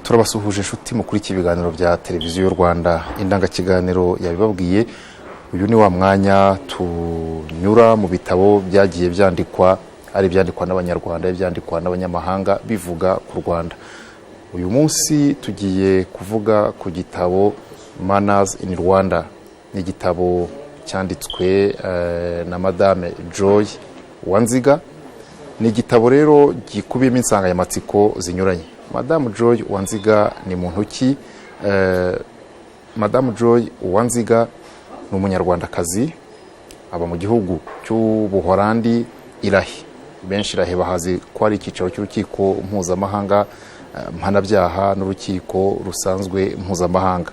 turabasuhuje inshuti mukuri ibiganiro bya televiziyo y'u Rwanda indangakiganiro yabibabwiye. Uyu ni wa mwanya tunyura mu bitabo byagiye byandikwa, ari byandikwa n'abanyarwanda, byandikwa n'abanyamahanga bivuga ku Rwanda. Uyu munsi tugiye kuvuga ku gitabo In Rwanda. Ni igitabo cyanditswe na Madame Joy Uwanziga. Ni igitabo rero gikubiyemo insanganyamatsiko zinyuranye. Madame Joy Uwanziga ni muntu ki? Madame Joy Uwanziga ni umunyarwandakazi, aba mu gihugu cy'Ubuholandi Irahe. Benshi Irahe bahazi ko ari icyicaro cy'urukiko mpuzamahanga mpanabyaha n'urukiko rusanzwe mpuzamahanga.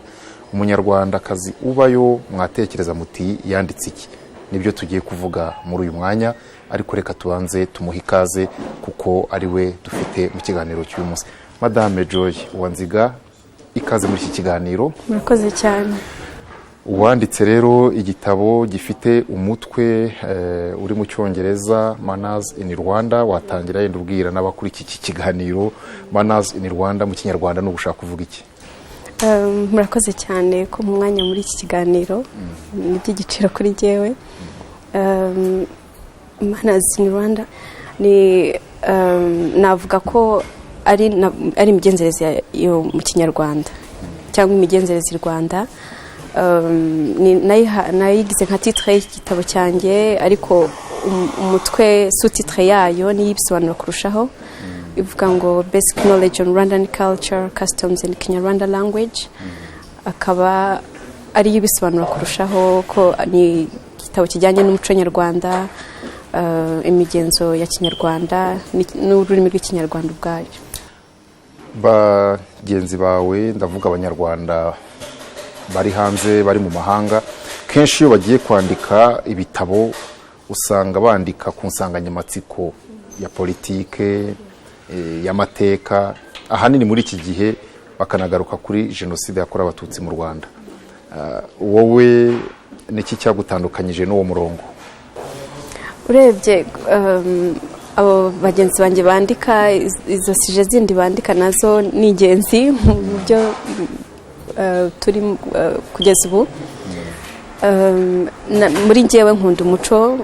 Umunyarwandakazi ubayo, mwatekereza muti yanditse iki? Nibyo tugiye kuvuga muri uyu mwanya, ariko reka tubanze tumuha ikaze kuko ari we dufite mu kiganiro cy'uyu munsi. Madame Joy Uwanziga, ikaze muri iki kiganiro. Murakoze cyane. Uwanditse rero igitabo gifite umutwe uri mu Cyongereza, In Rwanda. Watangira yenda ubwira n'abakuri iki kiganiro In Rwanda mu Kinyarwanda no gushaka kuvuga iki? Murakoze cyane ko mu mwanya muri iki kiganiro. Ni by'igiciro kuri jewe. In Rwanda ni navuga ko ari imigenzereze yo mu Kinyarwanda cyangwa imigenzereze Rwanda. Nayigize nka titre y'igitabo cyanjye, ariko umutwe sous-titre yayo ni ibisobanuro kurushaho. Ivuga ngo basic knowledge on Rwandan culture, customs and Kinyarwanda language. Akaba ari ibisobanuro kurushaho ko ni igitabo kijyanye n'umuco nyarwanda, imigenzo ya Kinyarwanda n'ururimi rw'Ikinyarwanda ubwayo. Bagenzi bawe, ndavuga abanyarwanda bari hanze, bari mu mahanga, kenshi iyo bagiye kwandika ibitabo usanga bandika ku nsanganyamatsiko ya politike, y'amateka, ahanini muri iki gihe bakanagaruka kuri jenoside yakorewe abatutsi mu Rwanda. Wowe niki cyagutandukanyije n'uwo murongo? Urebye abo bagenzi banjye bandika izo sije zindi bandika nazo ni ingenzi mu buryo turi kugeza ubu. Muri njyewe nkunda umuco,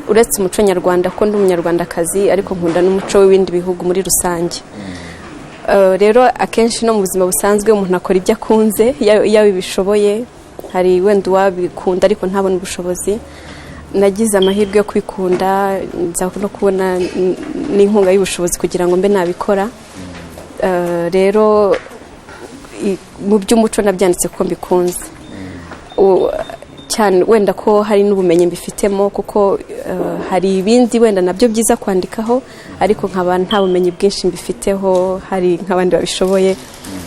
uretse umuco nyarwanda ko ndi umunyarwandakazi, ariko nkunda n'umuco w'ibindi bihugu muri rusange. Rero akenshi no mu buzima busanzwe umuntu akora ibyo akunze iyo bishoboye. Hari wenda wabikunda ariko ntabone ubushobozi. Nagize amahirwe yo kwikunda, nza no kubona n'inkunga y'ubushobozi kugira ngo mbe nabikora. Rero mu by'umuco nabyanditse ko mbikunze cyane, wenda ko hari n'ubumenyi mbifitemo, kuko hari ibindi wenda nabyo byiza kwandikaho, ariko nkaba nta bumenyi bwinshi mbifiteho, hari nk'abandi babishoboye.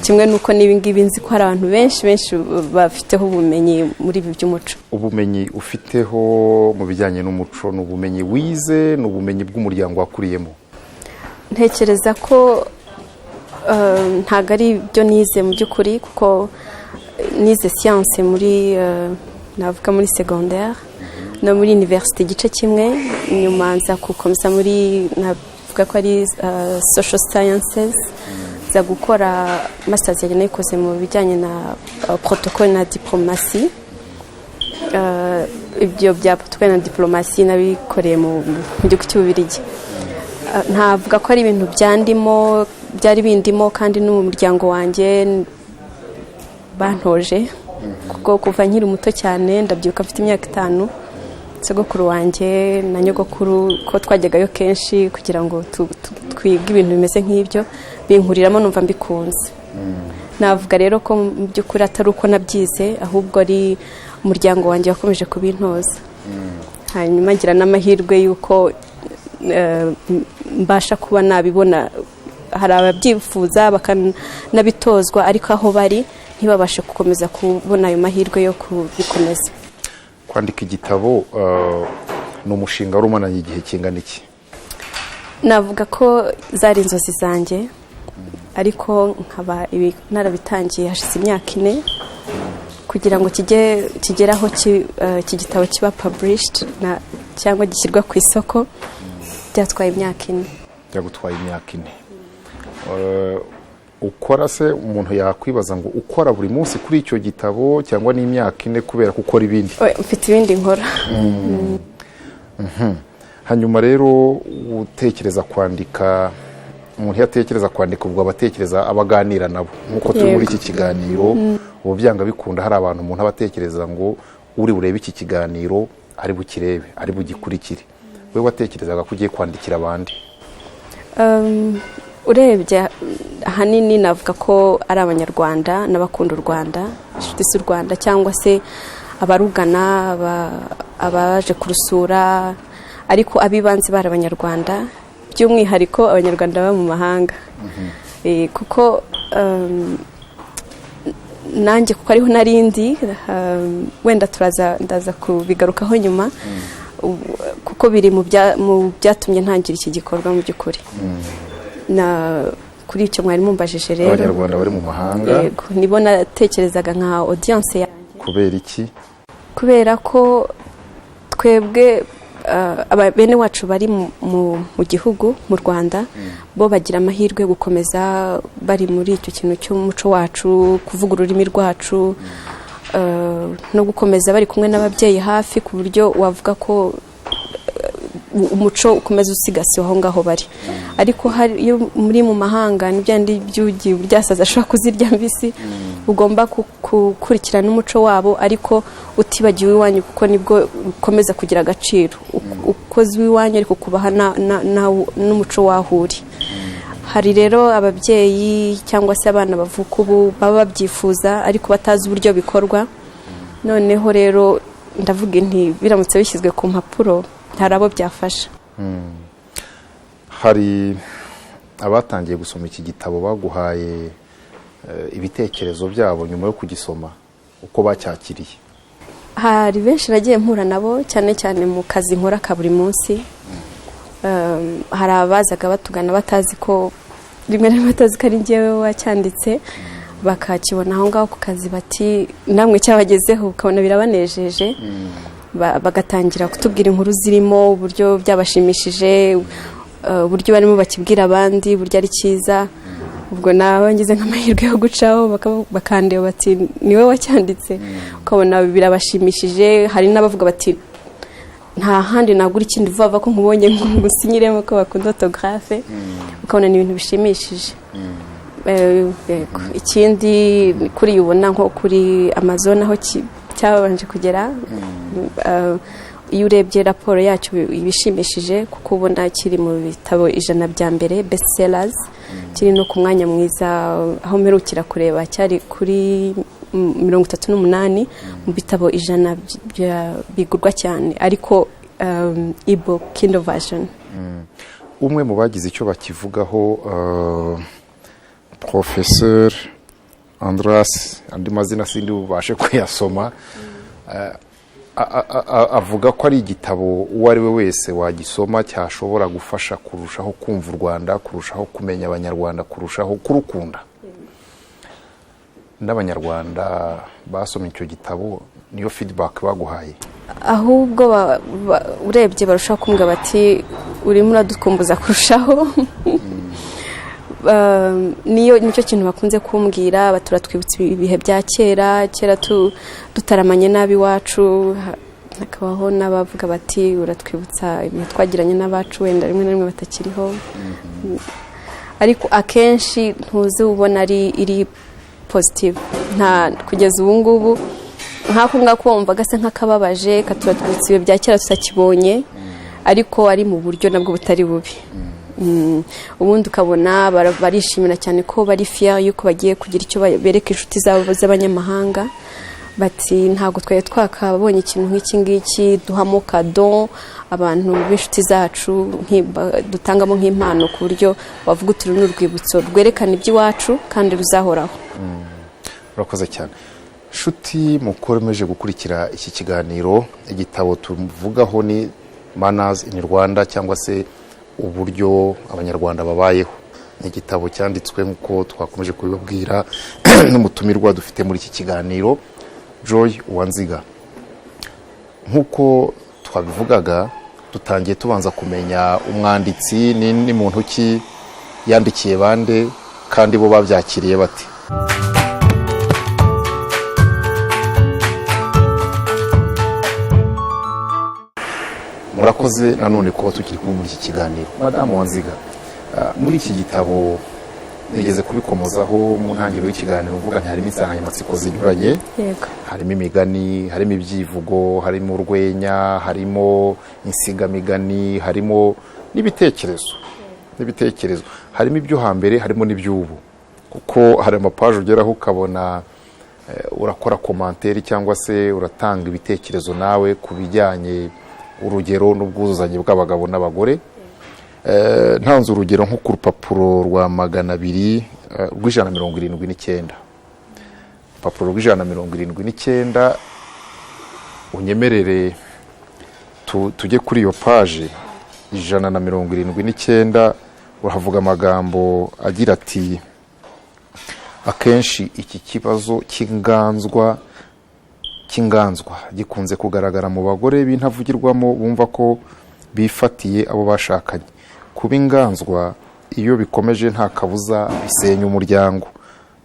Kimwe nuko n'ibingibi nzi ko hari abantu benshi bafiteho ubumenyi muri ibi by'umuco. Ubumenyi ufiteho mu bijyanye n'umuco ni ubumenyi wize, ni ubumenyi bw'umuryango wakuriyemo? Ntekereza ko ntago ari byo nize mu by'ukuri, kuko nize science muri navuga muri secondaire no muri université igice kimwe, nyuma nza gukomeza muri navuga ko ari social sciences, za gukora masters yanjye nayikoze mu bijyanye na protocole na diplomasi. Ibyo bya protocole na diplomasi nabikoreye mu gihugu cy'Ububiligi. Ntavuga ko ari ibintu byari bindimo, kandi n'umuryango wanjye bantoje, kuko kuva nkiri muto cyane, ndabyuka mfite imyaka 5, sogokuru wanjye na nyogokuru ko twajyagayo kenshi kugira ngo twige ibintu bimeze nk'ibyo, binkuriramo numva mbikunze. Navuga rero ko mu by'ukuri atari uko nabyize, ahubwo ari umuryango wanjye wakomeje kubintoza. Hanyuma ngira n'amahirwe y'uko mbasha kuba nabibona. Hari ababyifuza bakanabitozwa ariko aho bari ntibabashe gukomeza kubona ayo mahirwe yo kubikomeza. Kwandika igitabo ni umushinga wari umaranye igihe kingana iki? Navuga ko zari inzozi zanjye ariko nkaba narabitangiye hashize imyaka 4 kugira ngo kigeraho iki gitabo kiba published cyangwa gishyirwa ku isoko. Byatwaye imyaka 4. Byagutwaye imyaka 4. Ukora se umuntu yakwibaza ngo ukora buri munsi kuri icyo gitabo cyangwa ni imyaka 4 kubera ko ukora ibindi? Mfite ibindi nkora. Hanyuma rero utekereza kwandika, umuntu yatekereza kwandika ubwo abatekereza abaganira nabo nkuko turi muri iki kiganiro. Ubu byanga bikunda hari abantu umuntu abatekereza ngo uri burebe iki kiganiro ari bukirebe ari bugikurikire. We watekerezaga ko ugiye kwandikira abandi? Urebye ahanini navuga ko ari abanyarwanda n'abakunda u Rwanda, inshuti z'u Rwanda cyangwa se abarugana, abaje kurusura, ariko abibanze bari abanyarwanda, by'umwihariko abanyarwanda baba mu mahanga. Kuko nanjye kuko ariho narindi, wenda ndaza kubigarukaho nyuma, kuko biri mu byatumye ntangira iki gikorwa mu by'ukuri. Kuri icyo mwari mumbajije rero, abanyarwanda bari mu mahanga, yego nibo natekerezaga nka audience yanjye. Kubera iki? Kubera ko twebwe bene wacu bari mu gihugu mu Rwanda, bo bagira amahirwe gukomeza bari muri icyo kintu cy'umuco wacu, kuvuga ururimi rwacu, no gukomeza bari kumwe n'ababyeyi hafi, ku buryo wavuga ko umuco ukomeza usigasiwe aho ngaho bari. Ariko iyo muri mu mahanga n'ibyandi byugi byasaza ashobora kuzirya mbisi, ugomba gukurikirana umuco wabo ariko utibagiwe iwanyu, kuko nibwo ukomeza kugira agaciro. Ukoze iwanyu ariko kubaha n'umuco wahuri. Hari rero ababyeyi cyangwa se abana bavuka ubu baba babyifuza ariko batazi uburyo bikorwa. Noneho rero ndavuga nti biramutse bishyizwe ku mpapuro hari abo byafasha. Hari abatangiye gusoma iki gitabo baguhaye ibitekerezo byabo nyuma yo kugisoma, uko bacyakiriye? Hari benshi nagiye mpura nabo cyane cyane mu kazi nkora ka buri munsi. Hari abazaga batugana batazi ko rimwe na rimwe batazi ko ari njyewe wacyanditse, bakakibona aho ngaho ku kazi bati namwe cyabagezeho, ukabona birabanejeje. Bagatangira kutubwira inkuru zirimo uburyo byabashimishije, uburyo barimo bakibwira abandi uburyo ari cyiza. Ubwo nawe ngize nk'amahirwe yo gucaho bakandeba bati niwe wacyanditse, ukabona birabashimishije. Hari n'abavuga bati nta handi nagura ikindi vuba ko nkubonye ngusinyiremo ko bakunda autographe, ukabona ni ibintu bishimishije. Ikindi kuri ubona nko kuri Amazon aho cyabanje kugera, iyo urebye raporo yacyo ibishimishije, kuko ubona kiri mu bitabo 100 bya mbere best sellers, kiri no ku mwanya mwiza. Aho mperukira kureba cyari kuri 38 mu bitabo 100 bigurwa cyane, ariko ebook Kindle version. Umwe mu bagize icyo bakivugaho, Professeur Andras, andi mazina sindi ubashe kuyasoma, avuga ko ari igitabo uwo ari we wese wagisoma cyashobora gufasha kurushaho kumva u Rwanda, kurushaho kumenya abanyarwanda, kurushaho kurukunda. N'abanyarwanda basomye icyo gitabo niyo feedback baguhaye? Ahubwo urebye barushaho kumbwa bati urimo uradukumbuza kurushaho. Nicyo kintu bakunze kumbwira, baturatwibutsa ibihe bya kera dutaramanye nabi wacu. Hakabaho n'abavuga bati uratwibutsa ibihe twagiranye n'abacu wenda rimwe na rimwe batakiriho. Ariko akenshi ntuzi ubona iri positive. Nta kugeza ubu ngubu nk'ako ngako wumva gasa nk'akababaje, katuratwibutsa ibihe bya kera tutakibonye, ariko ari mu buryo nabwo butari bubi. Ubundi ukabona barishimira cyane ko bari fier yuko bagiye kugira icyo bereka inshuti zabo z'abanyamahanga. bati ntabwo twari twakabonye ikintu nk'iki ngiki duhamo kado abantu b'inshuti zacu dutangamo nk'impano ku buryo bavuga uti ni urwibutso rwerekana iby'iwacu kandi ruzahoraho. urakoze cyane nshuti mukomeje gukurikira iki kiganiro. igitabo tuvugaho ni Manners in Rwanda cyangwa se uburyo abanyarwanda babayeho. ni igitabo cyanditswe nk'uko twakomeje kubibabwira n'umutumirwa dufite muri iki kiganiro Joy Uwanziga. nk'uko twabivugaga dutangiye tubanza kumenya umwanditsi ni muntu ki, yandikiye bande kandi bo babyakiriye bate. murakoze nanone kuba tukiri kumwe muri iki kiganiro. Madamu Uwanziga, muri iki gitabo nigeze kubikomozaho mu ntangiriro y'ikiganiro uvuga harimo insanganyamatsiko zinyuranye. Yego. harimo imigani, harimo ibyivugo, harimo urwenya, harimo insigamigani, harimo n'ibitekerezo. harimo ibyo hambere, harimo n'iby'ubu, kuko hari amapaje ugeraho ukabona urakora komanteri cyangwa se uratanga ibitekerezo nawe ku bijyanye urugero n'ubwuzuzanye bw'abagabo n'abagore. ntanze urugero nko ku rupapuro rwa 200 rw'179. urupapuro rw'179 unyemerere tujye kuri iyo paje 179. urahavuga amagambo agira ati akenshi iki kibazo cy'inganzwa gikunze kugaragara mu bagore b'intavugirwamo bumva ko bifatiye abo bashakanye. kuba inganzwa iyo bikomeje nta kabuza bisenya umuryango.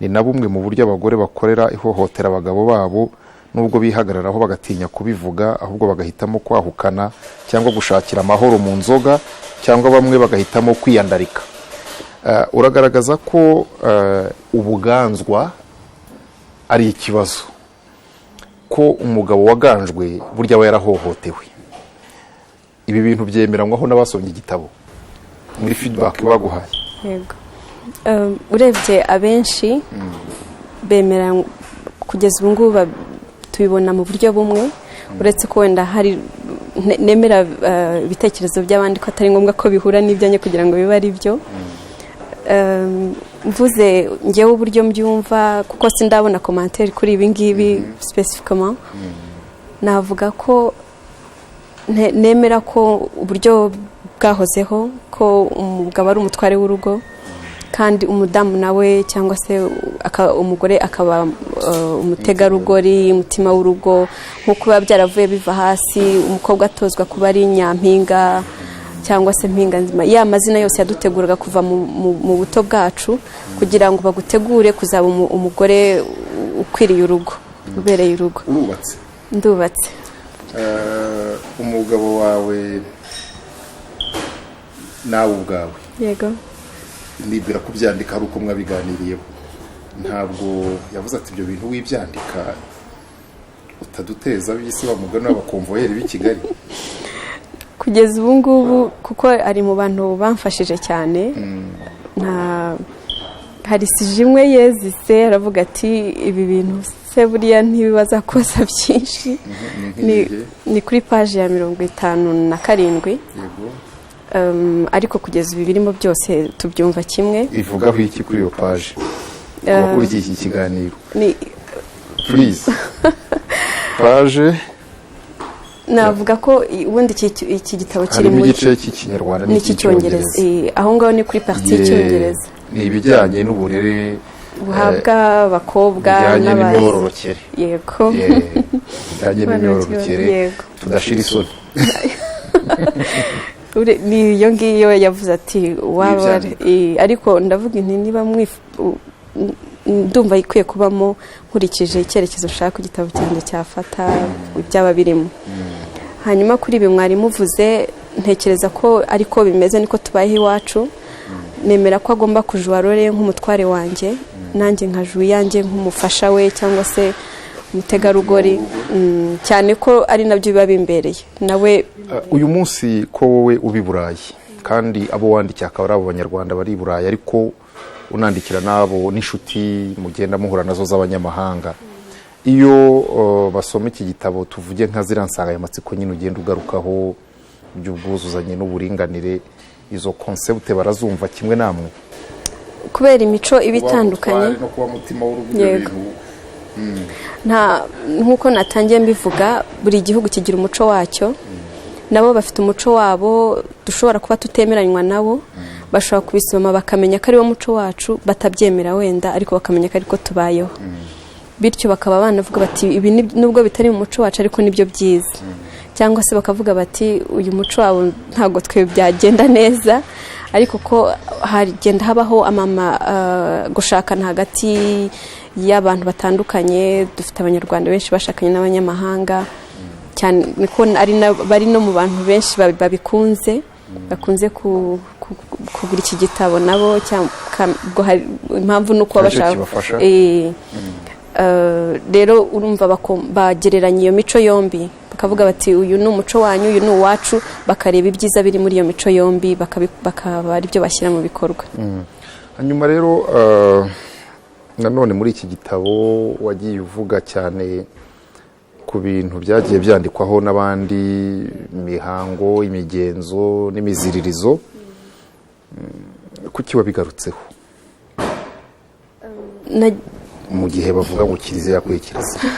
ni na bumwe mu buryo abagore bakorera ihohotera abagabo babo, nubwo bihagararaho bagatinya kubivuga, ahubwo bagahitamo kwahukana cyangwa gushakira amahoro mu nzoga, cyangwa bamwe bagahitamo kwiyandarika. uragaragaza ko ubuganzwa ari ikibazo, ko umugabo waganjwe burya aba yarahohotewe. ibi bintu byemeranywaho n'abasomye igitabo muri feedback baguhaye? Yego. urebye abenshi bemera kugeza ubu ngubu tubibona mu buryo bumwe, uretse ko wenda hari nemera ibitekerezo by'abandi ko atari ngombwa ko bihura n'ibyanjye kugira ngo bibe ari byo. mvuze ngewe uburyo mbyumva, kuko sindabona commentaire kuri ibi ngibi specifically, navuga ko nemera ko uburyo bwahozeho ko umugabo ari umutware w'urugo kandi umudamu nawe cyangwa se umugore akaba umutegarugori, umutima w'urugo, nk'uko biba byaravuye biva hasi, umukobwa atozwa kuba ari nyampinga cyangwa se mpinga nzima. ya mazina yose yaduteguraga kuva mu buto bwacu kugira ngo bagutegure kuzaba umugore ukwiriye urugo, ubereye urugo. urubatse? Ndubatse. umugabo wawe nawe ubwawe? Yego. nibwira ko byandika ari uko mwabiganiriyeho. ntabwo yavuze ati ibyo bintu wibyandika utaduteza b'isi wa mugani w'abakonvoyeri b'i Kigali? kugeza ubu ngubu kuko ari mu bantu bamfashije cyane. hari sijimwe yezise aravuga ati ibi bintu se buriya ntibibaza koza byinshi. ni kuri paje ya 57. Yego. ariko kugeza ibi birimo byose tubyumva kimwe. ivugaho iki kuri iyo paje? abakurikiye iki kiganiro ni please paje. navuga ko ubundi iki gitabo kiri mu gice cy'ikinyarwanda n'icyongereza. aho ngaho ni kuri partie y'icyongereza. ni ibijyanye n'uburere buhabwa abakobwa n'imyororokere. Yego. bijyanye n'imyororokere tudashira isoni. ni iyo ngiyo yavuze ati waba ariko ndavuga nti niba ndumva ikwiye kubamo nkurikije icyerekezo ushaka igitabo cyanjye cyafata byaba birimo. hanyuma kuri ibi mwari muvuze, ntekereza ko ariko bimeze niko tubayeho iwacu. nemera ko agomba kujuwa role nk'umutware wanjye, nanjye nkajuwa yanjye nk'umufasha we cyangwa se umutegarugori, cyane ko ari nabyo biba bimbereye nawe. uyu munsi ko wowe ubi Burayi kandi abo wandikiye akaba ari abo banyarwanda bari Burayi, ariko unandikira nabo n'inshuti mugenda muhura nazo z'abanyamahanga, iyo basoma iki gitabo tuvuge nka ziriya nsanganyamatsiko nyine ugenda ugarukaho by'ubwuzuzanye n'uburinganire, izo konsepte barazumva kimwe namwe kubera imico iba itandukanye no kuba mutima w'urubyiruko. Nk'uko natangiye mbivuga, buri gihugu kigira umuco wacyo, nabo bafite umuco wabo dushobora kuba tutemeranywa nabo, bashobora kubisoma bakamenya ko ari wo muco wacu, batabyemera wenda ariko bakamenya ko ariko tubayeho, bityo bakaba banavuga bati ibi nubwo bitari mu muco wacu ariko nibyo byiza, cyangwa se bakavuga bati uyu muco wabo ntabwo twe byagenda neza, ariko ko hagenda habaho gushakana hagati y'abantu batandukanye. Dufite abanyarwanda benshi bashakanye n'abanyamahanga, cyane niko bari no mu bantu benshi bakunze kugura iki gitabo nabo, impamvu nuko bashaka rero urumva bagereranya iyo mico yombi, bakavuga bati uyu ni umuco wanyu, uyu ni uwacu, bakareba ibyiza biri muri iyo mico yombi bakaba ari byo bashyira mu bikorwa. Hanyuma rero nanone muri iki gitabo wagiye uvuga cyane ku bintu byagiye byandikwaho n'abandi, imihango, imigenzo n'imiziririzo, kuki wabigarutseho mu gihe bavuga ngo kiliziya yakwiye kiliziya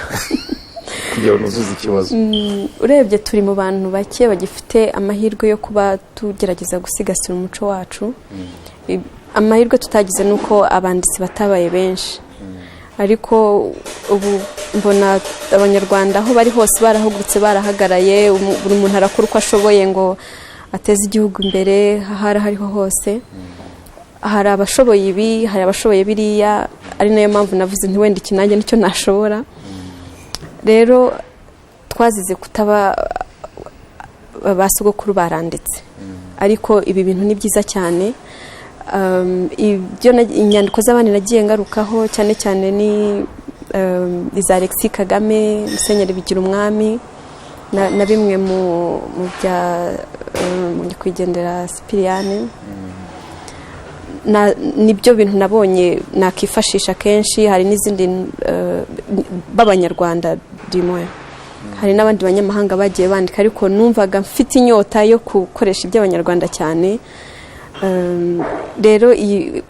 kugira ngo nuzuze ikibazo? Urebye turi mu bantu bake bagifite amahirwe yo kuba tugerageza gusigasira umuco wacu. Amahirwe tutagize nuko abanditsi batabaye benshi, ariko ubu mbona abanyarwanda aho bari hose barahugutse, barahagaraye, buri muntu arakora uko ashoboye ngo ateze igihugu imbere aho ariho hose. Hari abashoboye ibi, hari abashoboye biriya, ari nayo mpamvu navuze nti wenda iki nanjye nicyo nashobora. Rero twazize kutaba basogokuru baranditse, ariko ibi bintu ni byiza cyane. Inyandiko z'abandi nagiye ngarukaho cyane cyane ni iza Alexis Kagame, Musenyeri Bigira Umwami, na bimwe mu bya nyakwigendera Sipiriyani. Nibyo bintu nabonye nakifashisha kenshi. Hari n'izindi b'abanyarwanda dimwe, hari n'abandi banyamahanga bagiye bandika, ariko numvaga mfite inyota yo gukoresha iby'abanyarwanda cyane. Rero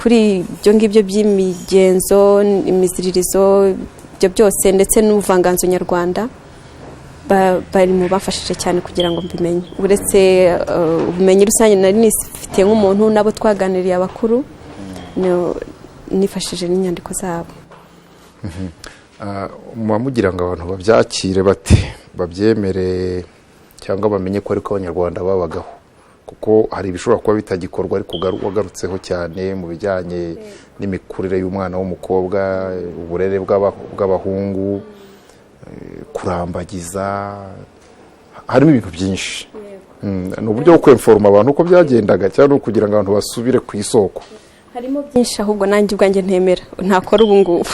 kuri ibyo ngibyo by'imigenzo, imiziririzo, ibyo byose ndetse n'ubuvanganzo nyarwanda bari mu bafashije cyane kugira ngo mbimenye. Uretse ubumenyi rusange nari nifite nk'umuntu, nabo twaganiriye abakuru, nifashije n'inyandiko zabo. mugira ngo abantu babyakire bati babyemere cyangwa bamenye ko ariko abanyarwanda babagaho, kuko hari ibishobora kuba bitagikorwa ariko wagarutseho cyane mu bijyanye n'imikurire y'umwana w'umukobwa, uburere bw'abahungu, kurambagiza, harimo ibintu byinshi. Ni uburyo bwo kwemforoma abantu uko byagendaga cyangwa kugira ngo abantu basubire ku isoko. Harimo byinshi ahubwo nanjye ubwanjye ntemera ntakora ubu ngubu.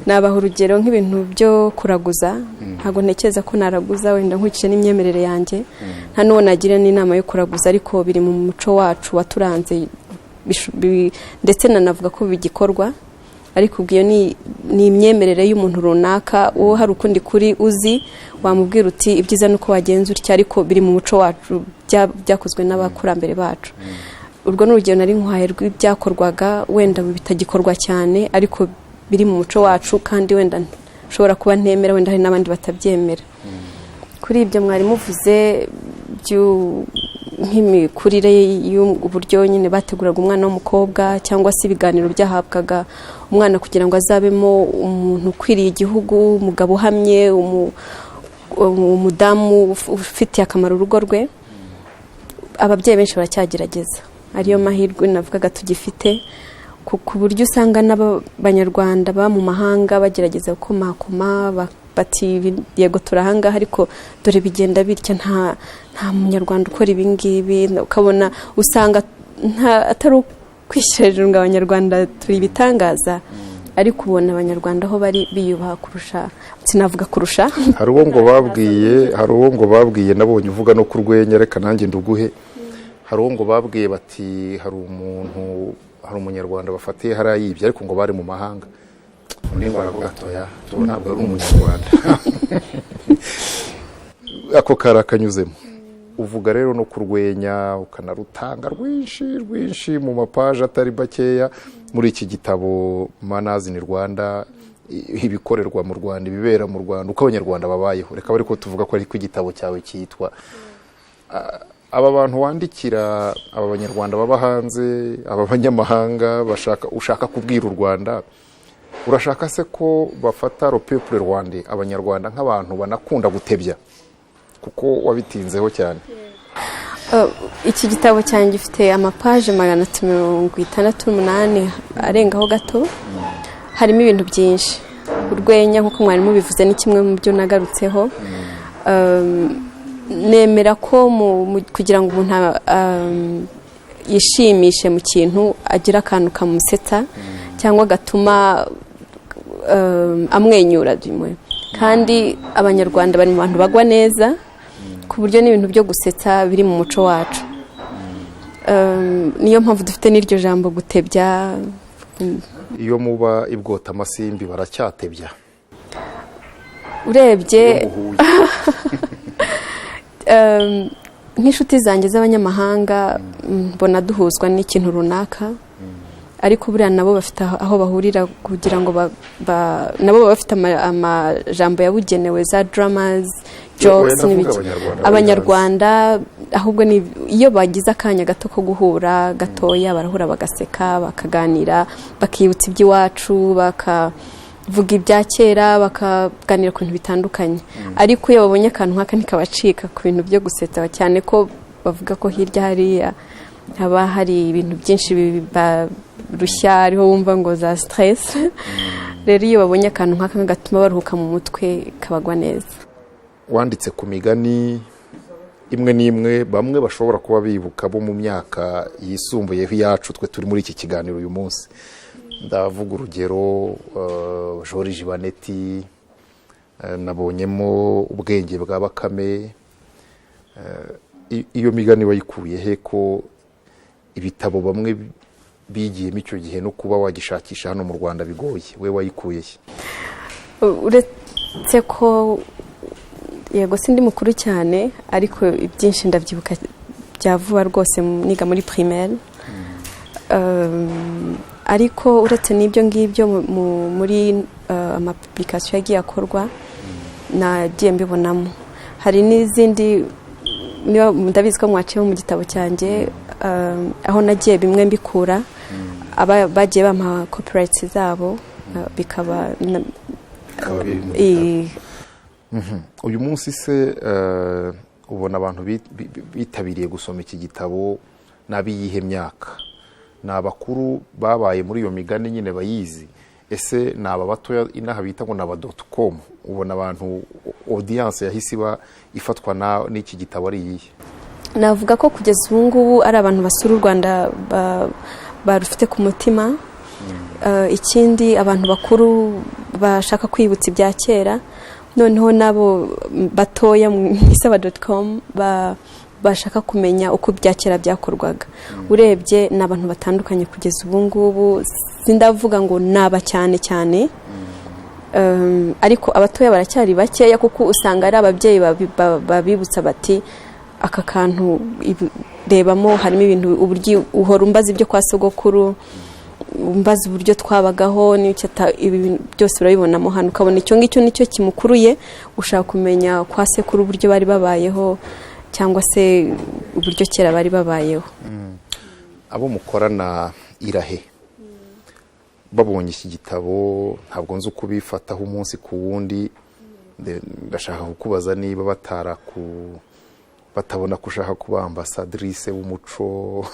Nabaha urugero nk'ibintu byo kuraguza, ntabwo ntekereza ko naraguza, wenda nkurikije n'imyemerere yanjye, nta n'uwo nagira n'inama yo kuraguza, ariko biri mu muco wacu waturanze, ndetse nanavuga ko bigikorwa, ariko ubwo iyo ni imyemerere y'umuntu runaka. Uwo hari ukundi kuri uzi wamubwira uti ibyiza nuko wagenza utya, ariko biri mu muco wacu, byakozwe n'abakurambere bacu. Urwo ni urugero nari nkuhaye rw'ibyakorwaga, wenda bitagikorwa cyane ariko biri mu muco wacu, kandi wenda nshobora kuba ntemera, wenda hari n'abandi batabyemera. Kuri ibyo mwari muvuze nk'imikurire y'uburyo nyine bateguraga umwana w'umukobwa, cyangwa se ibiganiro byahabwaga umwana kugira ngo azabemo umuntu ukwiriye igihugu, umugabo uhamye, umudamu ufitiye akamaro urugo rwe, ababyeyi benshi baracyagerageza. Ariyo mahirwe navugaga tugifite, ku buryo usanga n'abanyarwanda baba mu mahanga bagerageza gukomakoma bati yego turahangaha, ariko dore bigenda bitya, nta munyarwanda ukora ibi ngibi. Ukabona usanga atari ukwishyira hejuru ngo abanyarwanda turi ibitangaza, ariko ubona abanyarwanda aho bari biyubaha kurusha, sinavuga kurusha. Hari uwo ngo babwiye nabonye uvuga no ku rwenya, reka nanjye nduguhe. Hari uwo ngo babwiye bati hari umunyarwanda bafatiye hariya yibye, ariko ngo bari mu mahanga. undi ngo aravuga atoya tubona ntabwo ari umunyarwanda. Ako kari akanyuzemo. Uvuga rero no kurwenya ukanarutanga rwinshi mu mapaje atari bakeya muri iki gitabo IN RWANDA, ibikorerwa mu Rwanda, ibibera mu Rwanda, uko abanyarwanda babayeho. Reka bari ko tuvuga ko ari ko igitabo cyawe cyitwa. Aba bantu wandikira, aba banyarwanda baba hanze, aba banyamahanga ushaka kubwira u Rwanda, urashaka se ko bafata le peuple rwandais, abanyarwanda nk'abantu banakunda gutebya kuko wabitinzeho cyane? Iki gitabo cyanjye gifite amapaje 368 arengaho gato. Harimo ibintu byinshi. Urwenya nk'uko mwarimu bivuze ni kimwe mu byo nagarutseho. Nemera ko kugira ngo umuntu yishimishe mu kintu agira akantu kamusetsa cyangwa gatuma amwenyura dimwe. Kandi abanyarwanda bari mu bantu bagwa neza ku buryo n'ibintu byo gusetsa biri mu muco wacu. Niyo mpamvu dufite n'iryo jambo gutebya. Iyo muba ibwota amasimbi baracyatebya? Urebye nk'inshuti zanjye z'abanyamahanga mbona duhuzwa n'ikintu runaka, ariko buriya nabo bafite aho bahurira kugira ngo nabo baba bafite amajambo yabugenewe za dramas, jokes n'ibiki. Abanyarwanda ahubwo iyo bagize akanya gato ko guhura gatoya barahura bagaseka bakaganira bakibutsa iby'iwacu bakavuga ibya kera bakaganira ku bintu bitandukanye. Ariko iyo babonye akantu nk'aka ntikabacika ku bintu byo gusetsa cyane ko bavuga ko hirya hariya haba hari ibintu byinshi rushya ariho wumva ngo za stress. Rero iyo babonye akantu nk'aka gatuma baruhuka mu mutwe kabagwa neza. Wanditse ku migani imwe n'imwe bamwe bashobora kuba bibuka bo mu myaka yisumbuyeho yacu twe turi muri iki kiganiro uyu munsi. Ndavuga urugero George Baneti, nabonyemo ubwenge bwa Bakame. Iyo migani wayikuye he ko ibitabo bamwe bigiyemo icyo gihe no kuba wagishakisha hano mu Rwanda bigoye? We wayikuye he? Uretse ko yego sindi mukuru cyane, ariko byinshi ndabyibuka bya vuba rwose niga muri primaire. Ariko uretse n'ibyo ngibyo muri amapublication yagiye akorwa nagiye mbibonamo. Hari n'izindi ndabizi ko mwaciye mu gitabo cyanjye aho nagiye bimwe mbikura bagiye bampa copyrights zabo bikaba uyu munsi se ubona abantu bitabiriye gusoma iki gitabo n'abiyihe myaka? Ni abakuru babaye muri iyo migani nyine bayizi? Ese ni aba batoya inaha bita ngo naba.com? Ubona abantu audience yahise ifatwa n'iki gitabo ari iyihe? Navuga ko kugeza ubu ngubu ari abantu basura u Rwanda barufite ku mutima. Ikindi abantu bakuru bashaka kwibutsa ibya kera, noneho nabo batoya mu isaba.com bashaka kumenya uko ibya kera byakorwaga. Urebye n'abantu batandukanye kugeza ubu ngubu, sindavuga ngo naba cyane cyane, ariko abatoya baracyari bakeya kuko usanga ari ababyeyi babibutsa bati aka kantu rebamo harimo ibintu, uburyo uhora umbaza ibyo kwa sogokuru, umbaza uburyo twabagaho n'icyo ibi byose urabibonamo hano, ukabona icyo ngicyo nicyo kimukuruye ushaka kumenya kwa sekuru uburyo bari babayeho cyangwa se uburyo kera bari babayeho. Abo mukorana irahe babonye iki gitabo ntabwo nzi uko bifataho umunsi ku wundi, ndashaka kukubaza niba batabona ko ushaka kuba ambasadrice w'umuco,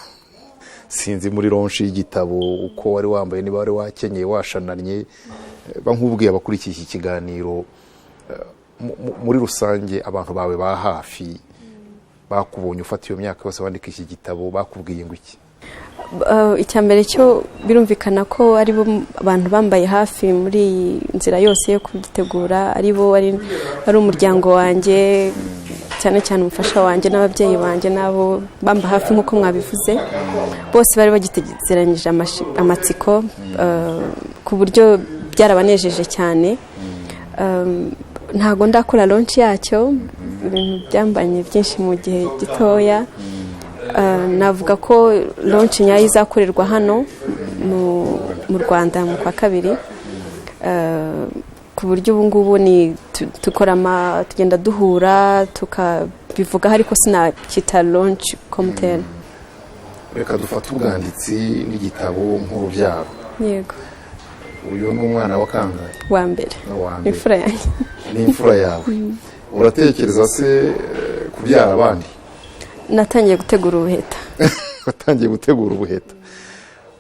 sinzi muri ronshi y'igitabo uko wari wambaye, niba wari wakenyeye washananye, nk'ubwiye abakurikiye iki kiganiro muri rusange abantu bawe ba hafi bakubonye ufata iyo myaka yose wandika iki gitabo bakubwiye ngo iki? Icyambere cyo birumvikana ko ari bo abantu bambaye hafi muri nzira yose yo kugitegura, ari bo ari umuryango wanjye, cyane cyane umufasha wanjye n'ababyeyi banjye nabo bamba hafi nk'uko mwabivuze. Bose bari bagitegeranyije amatsiko ku buryo byarabanejeje cyane. Ntago ndakora launch yacyo, ibintu byambanye byinshi mu gihe gitoya. Navuga ko launch nyayo izakorerwa hano mu Rwanda mu kwa kabiri, ku buryo ubu ngubu ni tugenda duhura tukabivuga, ariko sinakita launch komutera. Reka dufate umwanditsi n'igitabo nk'urubyaro. Yego. Uyu ni umwana wa kangahe? Wa mbere. Imfura yanjye. Ni imfura yawe. Uratekereza se kubyara abandi? Natangiye gutegura ubuheta. Watangiye gutegura ubuheta.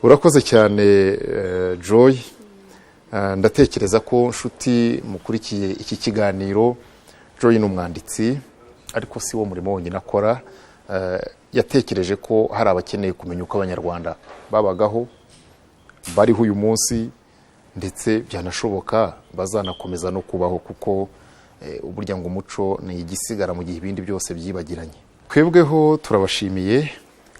Urakoze cyane Joy. Ndatekereza ko nshuti mukurikiye iki kiganiro, Joy ni umwanditsi ariko si wo murimo wonyine akora. Yatekereje ko hari abakeneye kumenya uko abanyarwanda babagaho, bariho uyu munsi, ndetse byanashoboka bazanakomeza no kubaho, kuko uburyo ngo umuco ni igisigara mu gihe ibindi byose byibagiranye. Twebweho turabashimiye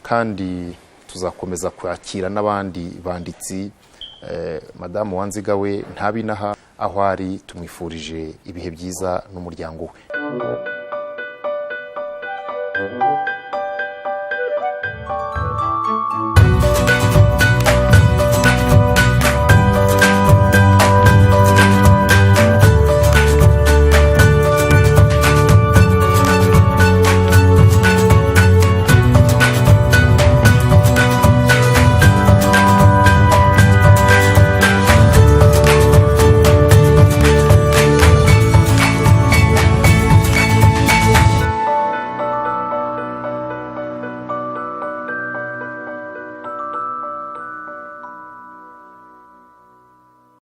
kandi tuzakomeza kwakira n'abandi banditsi. Madamu Uwanziga we ntabinaha aho ari, tumwifurije ibihe byiza n'umuryango we.